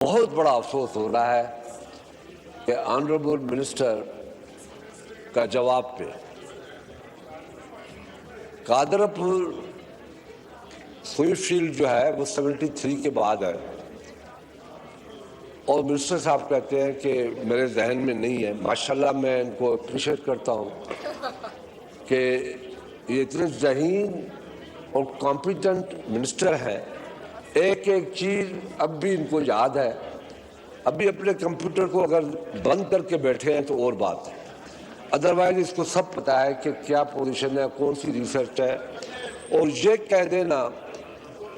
بہت بڑا افسوس ہو رہا ہے کہ آنریبل منسٹر کا جواب پہ قادرپور سوئی فیلڈ جو ہے وہ 73 کے بعد ہے، اور منسٹر صاحب کہتے ہیں کہ میرے ذہن میں نہیں ہے۔ ماشاءاللہ میں ان کو اپریشیٹ کرتا ہوں کہ یہ اتنے ذہین اور کمپیٹنٹ منسٹر ہیں، ایک ایک چیز اب بھی ان کو یاد ہے۔ ابھی اپنے کمپیوٹر کو اگر بند کر کے بیٹھے ہیں تو اور بات ہے، ادروائز اس کو سب پتہ ہے کہ کیا پوزیشن ہے، کون سی ریسرچ ہے۔ اور یہ کہہ دینا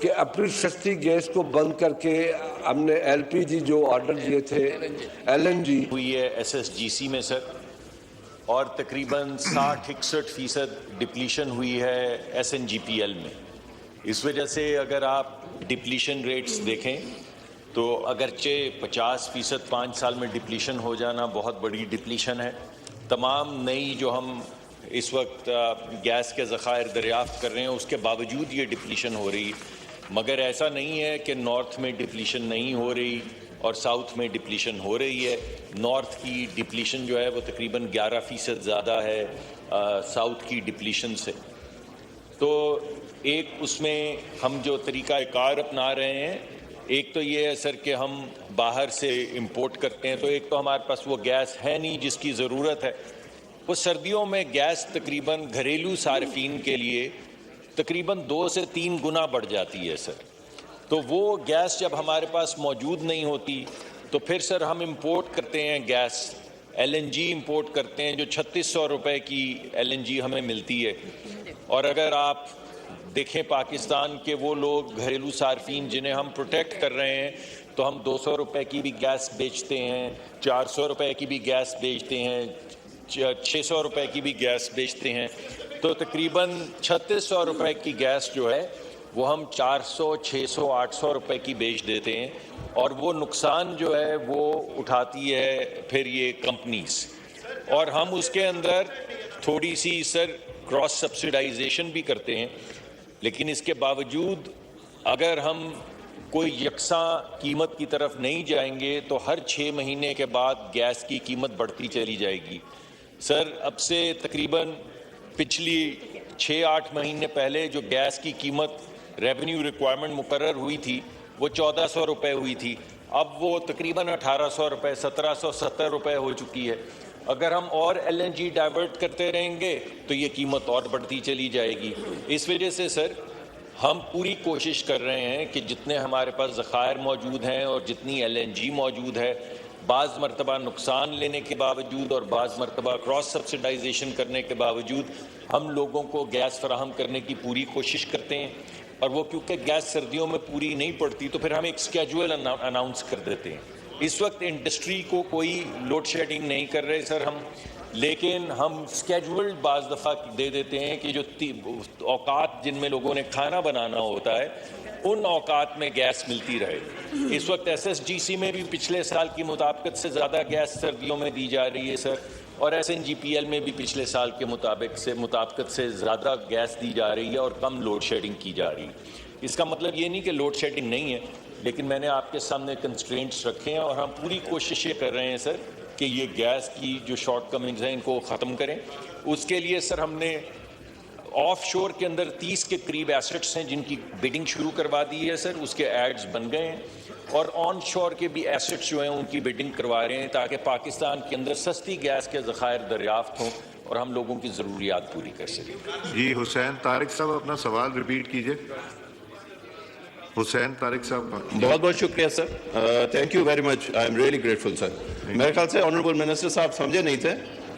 کہ اپنی سستی گیس کو بند کر کے ہم نے ایل پی جی جو آرڈر دیے تھے ایل این جی ہوئی ہے ایس ایس جی سی میں سر، اور تقریباً 60-61% ڈپلیشن ہوئی ہے S N G P L میں۔ اس وجہ سے اگر آپ ڈپلیشن ریٹس دیکھیں تو اگرچہ 50% 5 سال میں ڈپلیشن ہو جانا بہت بڑی ڈپلیشن ہے، تمام نئی جو ہم اس وقت گیس کے ذخائر دریافت کر رہے ہیں اس کے باوجود یہ ڈپلیشن ہو رہی، مگر ایسا نہیں ہے کہ نارتھ میں ڈپلیشن نہیں ہو رہی اور ساؤتھ میں ڈپلیشن ہو رہی ہے۔ نارتھ کی ڈپلیشن جو ہے وہ تقریباً 11% زیادہ ہے ساؤتھ کی ڈپلیشن سے۔ تو ایک اس میں ہم جو طریقہ کار اپنا رہے ہیں، ایک تو یہ ہے سر کہ ہم باہر سے امپورٹ کرتے ہیں، تو ایک تو ہمارے پاس وہ گیس ہے نہیں جس کی ضرورت ہے۔ وہ سردیوں میں گیس تقریباً گھریلو صارفین کے لیے تقریباً 2 سے 3 گنا بڑھ جاتی ہے سر۔ تو وہ گیس جب ہمارے پاس موجود نہیں ہوتی تو پھر سر ہم امپورٹ کرتے ہیں gas, L N G import کرتے ہیں جو 3600 روپے کی ایل این جی ہمیں ملتی ہے۔ اور اگر آپ دیکھیں پاکستان کے وہ لوگ گھریلو صارفین جنہیں ہم پروٹیکٹ کر رہے ہیں، تو ہم 200 روپے کی بھی گیس بیچتے ہیں، 400 روپے کی بھی گیس بیچتے ہیں، 600 روپے کی بھی گیس بیچتے ہیں، تو تقریباً 3600 روپے کی گیس جو ہے وہ ہم 400 600 800 روپے کی بیچ دیتے ہیں، اور وہ نقصان جو ہے وہ اٹھاتی ہے پھر یہ کمپنیز، اور ہم اس کے اندر تھوڑی سی سر کراس سبسیڈائزیشن بھی کرتے ہیں۔ لیکن اس کے باوجود اگر ہم کوئی یکساں قیمت کی طرف نہیں جائیں گے تو ہر 6 مہینے کے بعد گیس کی قیمت بڑھتی چلی جائے گی۔ سر اب سے تقریباً پچھلی 6-8 مہینے پہلے جو گیس کی قیمت ریونیو ریکوائرمنٹ مقرر ہوئی تھی وہ 1400 روپے ہوئی تھی، اب وہ تقریباً 1800 روپے 1770 روپے ہو چکی ہے۔ اگر ہم اور ایل این جی ڈائیورٹ کرتے رہیں گے تو یہ قیمت اور بڑھتی چلی جائے گی۔ اس وجہ سے سر ہم پوری کوشش کر رہے ہیں کہ جتنے ہمارے پاس ذخائر موجود ہیں اور جتنی ایل این جی موجود ہے، بعض مرتبہ نقصان لینے کے باوجود اور بعض مرتبہ کراس سبسیڈائزیشن کرنے کے باوجود ہم لوگوں کو گیس فراہم کرنے کی پوری کوشش کرتے ہیں۔ اور وہ کیونکہ گیس سردیوں میں پوری نہیں پڑتی تو پھر ہم ایک اسکیجول اناؤنس کر دیتے ہیں۔ اس وقت انڈسٹری کو کوئی لوڈ شیڈنگ نہیں کر رہے سر ہم، لیکن ہم اسکیجول بعض دفعہ دے دیتے ہیں کہ جو اوقات جن میں لوگوں نے کھانا بنانا ہوتا ہے ان اوقات میں گیس ملتی رہے۔ اس وقت ایس ایس جی سی میں بھی پچھلے سال کی مطابقت سے زیادہ گیس سردیوں میں دی جا رہی ہے سر، اور S N G P L میں بھی پچھلے سال کے مطابقت سے زیادہ گیس دی جا رہی ہے اور کم لوڈ شیڈنگ کی جا رہی ہے۔ اس کا مطلب یہ نہیں کہ لوڈ شیڈنگ نہیں ہے، لیکن میں نے آپ کے سامنے کنسٹرینٹس رکھے ہیں اور ہم پوری کوشش یہ کر رہے ہیں سر کہ یہ گیس کی جو شارٹ کمنگز ہیں ان کو ختم کریں۔ اس کے لیے سر ہم نے آف شور کے اندر 30 کے قریب ایسٹس ہیں جن کی بڈنگ شروع کروا دی ہے سر، اس کے ایڈز بن گئے ہیں، اور آن شور کے بھی ایسٹس جو ہیں ان کی بڈنگ کروا رہے ہیں تاکہ پاکستان کے اندر سستی گیس کے ذخائر دریافت ہوں اور ہم لوگوں کی ضروریات پوری کر سکیں۔ جی حسین طارق صاحب اپنا سوال ریپیٹ کیجئے۔ حسین طارق صاحب بہت بہت شکریہ sir, thank you very much, I am really grateful sir. میرے خیال سے آنریبل منسٹر صاحب سمجھے نہیں تھے،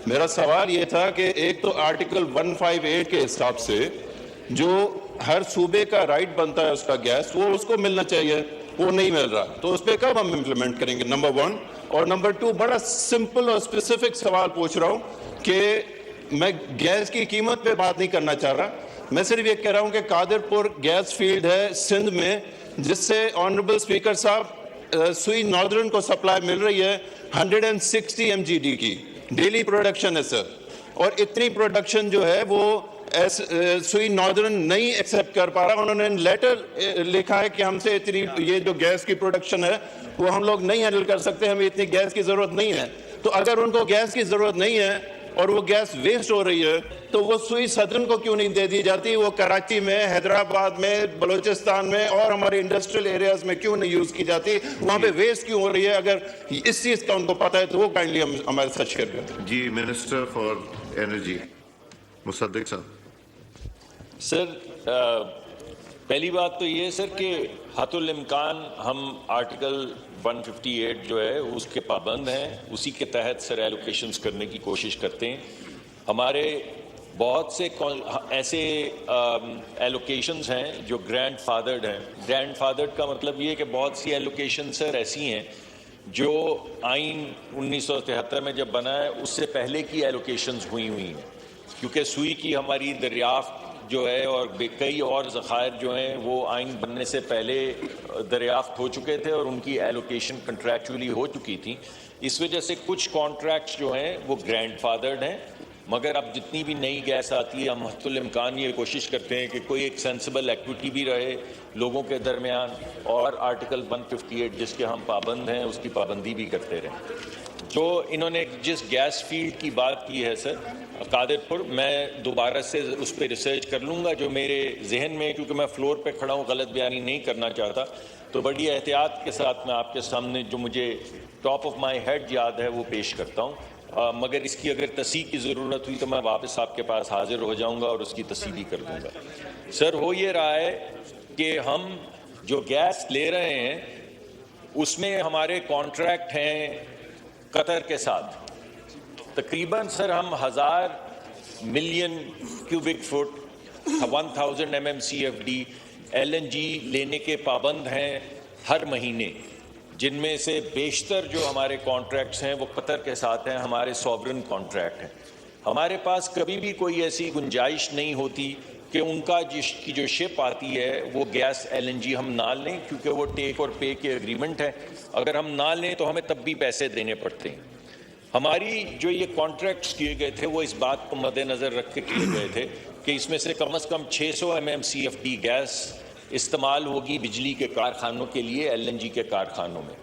میرا سوال یہ تھا کہ ایک تو آرٹیکل 158 کے حساب سے جو ہر صوبے کا رائٹ بنتا ہے اس کا گیس وہ اس کو ملنا چاہیے، وہ نہیں مل رہا، تو اس پہ کب ہم امپلیمنٹ کریں گے، نمبر 1۔ اور نمبر 2 بڑا سمپل اور اسپیسیفک سوال پوچھ رہا ہوں کہ میں گیس کی قیمت پہ بات نہیں کرنا چاہ رہا، میں صرف یہ کہہ رہا ہوں کہ قادرپور گیس فیلڈ ہے سندھ میں جس سے آنریبل اسپیکر صاحب سوئی ناردرن کو سپلائی مل رہی ہے 160 MGD کی ڈیلی پروڈکشن ہے سر، اور اتنی پروڈکشن جو ہے وہ سوئی ناردرن نہیں ایکسیپٹ کر پا رہا. انہوں نے لیٹر لکھا ہے کہ ہم سے اتنی یہ جو گیس کی پروڈکشن ہے وہ ہم لوگ نہیں ہینڈل کر سکتے, ہمیں اتنی گیس کی ضرورت نہیں ہے. تو اگر ان کو گیس کی ضرورت نہیں ہے اور وہ گیس ویسٹ ہو رہی ہے تو وہ سوئی صدرن کو کیوں نہیں دے دی جاتی؟ وہ کراچی میں, حیدرآباد میں, بلوچستان میں اور ہمارے انڈسٹریل ایریاز میں کیوں نہیں یوز کی جاتی؟ وہاں پہ ویسٹ کیوں ہو رہی ہے؟ اگر اس چیز کا ان کو پتہ ہے تو وہ کائنڈلی ہمارے ساتھ شیئر کریں. جی منسٹر فار انرجی مصدق صاحب. سر پہلی بات تو یہ سر کہ حتی الامکان ہم آرٹیکل 158 جو ہے اس کے پابند ہیں, اسی کے تحت سر ایلوکیشنز کرنے کی کوشش کرتے ہیں. ہمارے بہت سے ایسے ایلوکیشنز ہیں جو گرینڈ فادرڈ ہیں. گرینڈ فادرڈ کا مطلب یہ ہے کہ بہت سی ایلوکیشن سر ایسی ہیں جو آئین 1973 میں جب بنا ہے اس سے پہلے کی ایلوکیشنز ہوئی ہیں, کیونکہ سوئی کی ہماری دریافت جو ہے اور کئی اور ذخائر جو ہیں وہ آئین بننے سے پہلے دریافت ہو چکے تھے اور ان کی ایلوکیشن کنٹریکچولی ہو چکی تھی. اس وجہ سے کچھ کانٹریکٹس جو ہیں وہ گرینڈ فادرڈ ہیں, مگر اب جتنی بھی نئی گیس آتی ہے ہم حتی الامکان یہ کوشش کرتے ہیں کہ کوئی ایک سینسیبل ایکویٹی بھی رہے لوگوں کے درمیان, اور آرٹیکل 158 جس کے ہم پابند ہیں اس کی پابندی بھی کرتے رہیں. جو انہوں نے جس گیس فیلڈ کی بات کی ہے سر قادر پور, میں دوبارہ سے اس پہ ریسرچ کر لوں گا. جو میرے ذہن میں, کیونکہ میں فلور پہ کھڑا ہوں, غلط بیانی نہیں کرنا چاہتا, تو بڑی احتیاط کے ساتھ میں آپ کے سامنے جو مجھے ٹاپ آف مائی ہیڈ یاد ہے وہ پیش کرتا ہوں. مگر اس کی اگر تصحیح کی ضرورت ہوئی تو میں واپس آپ کے پاس حاضر ہو جاؤں گا اور اس کی تصحیح بھی کر دوں گا. سر ہو یہ رہا ہے کہ ہم جو گیس لے رہے ہیں اس میں ہمارے کانٹریکٹ ہیں قطر کے ساتھ. تقریباً سر ہم 1000 million cubic feet 1000 MMCFD LNG لینے کے پابند ہیں ہر مہینے, جن میں سے بیشتر جو ہمارے کانٹریکٹس ہیں وہ قطر کے ساتھ ہیں, ہمارے سوورن کانٹریکٹ ہیں. ہمارے پاس کبھی بھی کوئی ایسی گنجائش نہیں ہوتی کہ ان کا کی جو شپ آتی ہے وہ گیس LNG ہم نہ لیں, کیونکہ وہ ٹیک اور پے کے اگریمنٹ ہے. اگر ہم نہ لیں تو ہمیں تب بھی پیسے دینے پڑتے ہیں. ہماری جو یہ کانٹریکٹس کیے گئے تھے وہ اس بات کو مد نظر رکھ کے کیے گئے تھے کہ اس میں سے کم از کم 600 MMCFD گیس استعمال ہوگی بجلی کے کارخانوں کے لیے LNG کے کارخانوں میں.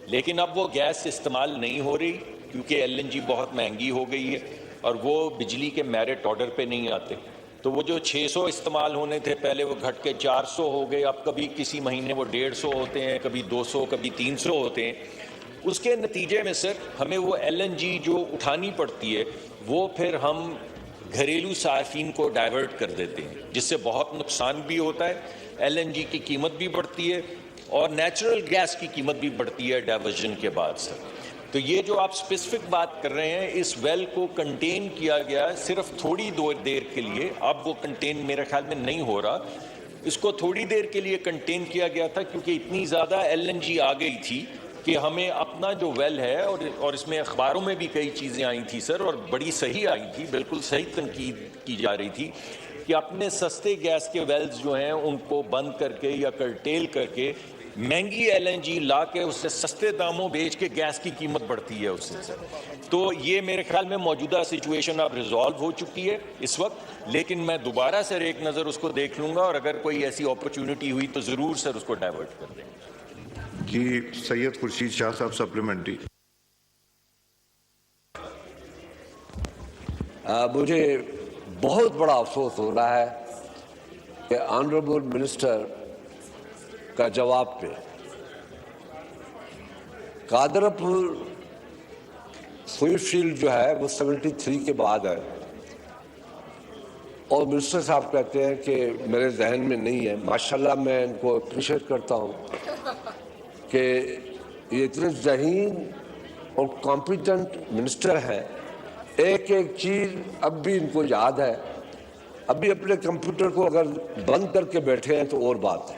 لیکن اب وہ گیس استعمال نہیں ہو رہی کیونکہ LNG بہت مہنگی ہو گئی ہے اور وہ بجلی کے میرٹ آرڈر پہ نہیں آتے. تو وہ جو 600 استعمال ہونے تھے پہلے وہ گھٹ کے 400 ہو گئے, اب کبھی کسی مہینے وہ 150 ہوتے ہیں, کبھی 200, کبھی 300 ہوتے ہیں. اس کے نتیجے میں سر ہمیں وہ LNG جو اٹھانی پڑتی ہے وہ پھر ہم گھریلو صارفین کو ڈائیورٹ کر دیتے ہیں, جس سے بہت نقصان بھی ہوتا ہے. LNG کی قیمت بھی بڑھتی ہے اور نیچرل گیس کی قیمت بھی بڑھتی ہے ڈائیورژن کے بعد سر. تو یہ جو آپ اسپیسیفک بات کر رہے ہیں, اس ویل کو کنٹین کیا گیا صرف تھوڑی دیر کے لیے. اب وہ کنٹین میرے خیال میں نہیں ہو رہا. اس کو تھوڑی دیر کے لیے کنٹین کیا گیا تھا کیونکہ اتنی زیادہ LNG آ گئی تھی کہ ہمیں اپنا جو ویل ہے, اور اس میں اخباروں میں بھی کئی چیزیں آئی تھی سر, اور بڑی صحیح آئی تھی, بالکل صحیح تنقید کی جا رہی تھی کہ اپنے سستے گیس کے ویلز جو ہیں ان کو بند کر کے یا کرٹیل کر کے مہنگی LNG لا کے اس سے سستے داموں بیچ کے گیس کی قیمت بڑھتی ہے اس سے. تو یہ میرے خیال میں موجودہ سچویشن اب ریزالو ہو چکی ہے اس وقت, لیکن میں دوبارہ سر ایک نظر اس کو دیکھ لوں گا اور اگر کوئی ایسی اپرچونٹی ہوئی تو ضرور سر اس کو ڈائیورٹ کر دیں گے. جی سید خورشید شاہ صاحب سپلیمنٹری. مجھے بہت بڑا افسوس ہو رہا ہے کہ آنریبل منسٹر کا جواب پہ قادر پور سوئی فیلڈ جو ہے وہ 73 کے بعد ہے, اور منسٹر صاحب کہتے ہیں کہ میرے ذہن میں نہیں ہے. ماشاءاللہ میں ان کو اپریشیٹ کرتا ہوں کہ یہ اتنے ذہین اور کمپیٹنٹ منسٹر ہیں, ایک ایک چیز اب بھی ان کو یاد ہے. ابھی اپنے کمپیوٹر کو اگر بند کر کے بیٹھے ہیں تو اور بات ہے,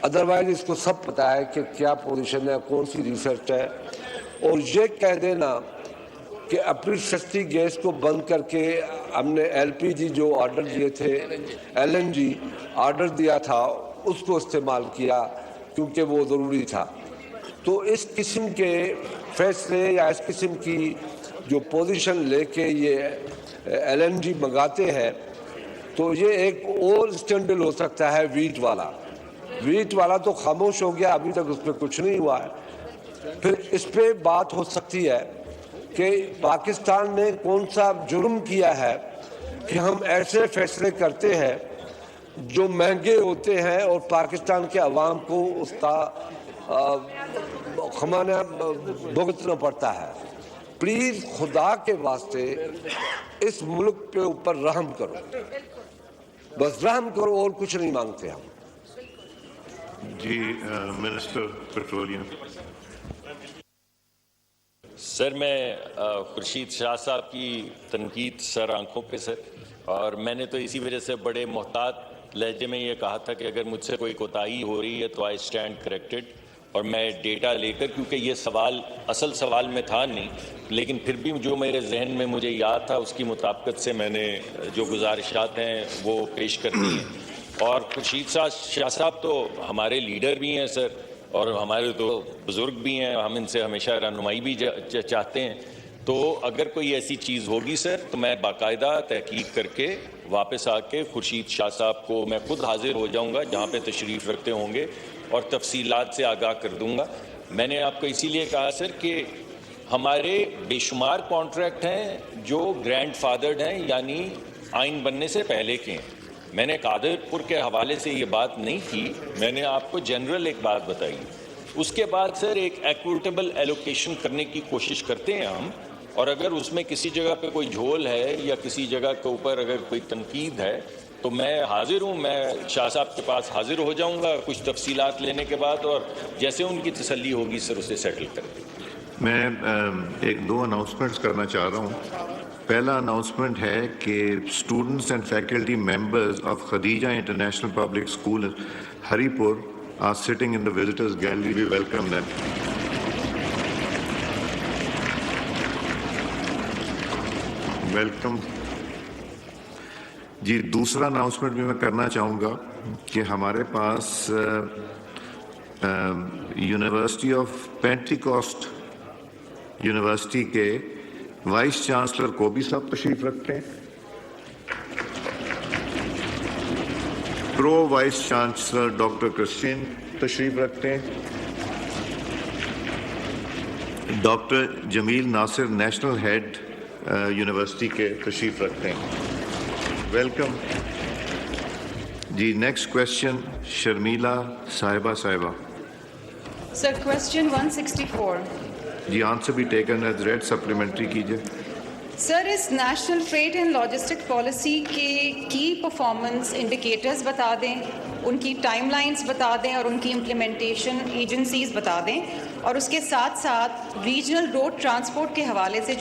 ادروائز اس کو سب پتہ ہے کہ کیا پوزیشن ہے, کون سی ریسرچ ہے. اور یہ کہہ دینا کہ اپنی سستی گیس کو بند کر کے ہم نے LPG جو آرڈر دیے تھے, LNG آرڈر دیا تھا, اس کو استعمال کیا کیونکہ وہ ضروری تھا. تو اس قسم کے فیصلے یا اس قسم کی جو پوزیشن لے کے یہ LNG منگاتے ہیں تو یہ ایک اور اسکینڈل ہو سکتا ہے ویٹ والا تو خاموش ہو گیا، ابھی تک اس پہ کچھ نہیں ہوا ہے. پھر اس پہ بات ہو سکتی ہے کہ پاکستان نے کون سا جرم کیا ہے کہ ہم ایسے فیصلے کرتے ہیں جو مہنگے ہوتے ہیں اور پاکستان کے عوام کو اس کا خمانہ بھگتنا پڑتا ہے. پلیز خدا کے واسطے اس ملک پہ اوپر رحم کرو، بس رحم کرو، اور کچھ نہیں مانگتے ہم. جی منسٹر پیٹرولیم. سر میں خورشید شاہ صاحب کی تنقید سر آنکھوں پہ سر، اور میں نے تو اسی وجہ سے بڑے محتاط لہجے میں یہ کہا تھا کہ اگر مجھ سے کوئی کوتاہی ہو رہی ہے تو آئی اسٹینڈ کریکٹڈ، اور میں ڈیٹا لے کر، کیونکہ یہ سوال اصل سوال میں تھا نہیں، لیکن پھر بھی جو میرے ذہن میں مجھے یاد تھا اس کی مطابقت سے میں نے جو گزارشات ہیں وہ پیش کر دی ہیں. اور خورشید شاہ صاحب تو ہمارے لیڈر بھی ہیں سر، اور ہمارے تو بزرگ بھی ہیں، ہم ان سے ہمیشہ رہنمائی بھی چاہتے ہیں. تو اگر کوئی ایسی چیز ہوگی سر تو میں باقاعدہ تحقیق کر کے واپس آ کے خورشید شاہ صاحب کو میں خود حاضر ہو جاؤں گا جہاں پہ تشریف رکھتے ہوں گے، اور تفصیلات سے آگاہ کر دوں گا. میں نے آپ کو اسی لیے کہا سر کہ ہمارے بے شمار کانٹریکٹ ہیں جو گرینڈ فادرڈ ہیں، یعنی آئین بننے سے پہلے کے ہیں. میں نے قادر پور کے حوالے سے یہ بات نہیں کی، میں نے آپ کو جنرل ایک بات بتائی. اس کے بعد سر ایک ایکوٹیبل ایلوکیشن کرنے کی کوشش کرتے ہیں ہم، اور اگر اس میں کسی جگہ پہ کوئی جھول ہے یا کسی جگہ کے اوپر اگر کوئی تنقید ہے تو میں حاضر ہوں، میں شاہ صاحب کے پاس حاضر ہو جاؤں گا کچھ تفصیلات لینے کے بعد، اور جیسے ان کی تسلی ہوگی سر اسے سیٹل کر دیں. میں ایک دو اناؤنسمنٹس کرنا چاہ رہا ہوں. پہلا اناؤنسمنٹ ہے کہ students and faculty members of Khadija international public school Haripur are sitting in the visitors gallery. We welcome them. Welcome. جی دوسرا اناؤنسمنٹ بھی میں کرنا چاہوں گا کہ ہمارے پاس یونیورسٹی آف پینٹیکوسٹ یونیورسٹی کے وائس چانسلر کوبی صاحب تشریف رکھتے ہیں. Pro vice chancellor doctor Christian تشریف رکھتے ہیں. Doctor Jamil Nasir national head university کے تشریف رکھتے ہیں. ویلکم. جی نیکسٹ کوشچن شرمیلا صاحبہ. Sir question 164. جی آنسر بھی ٹیکن ایز ریڈ. سپلیمنٹری کیجیے. سر اس national trade and logistic policy کے کی پرفارمنس انڈیکیٹرز بتا دیں، ان کی ٹائم لائنز بتا دیں، اور ان کی امپلیمنٹیشن ایجنسیز بتا دیں، اور اس کے ساتھ ساتھ ریجنل روڈ ٹرانسپورٹ کے حوالے سے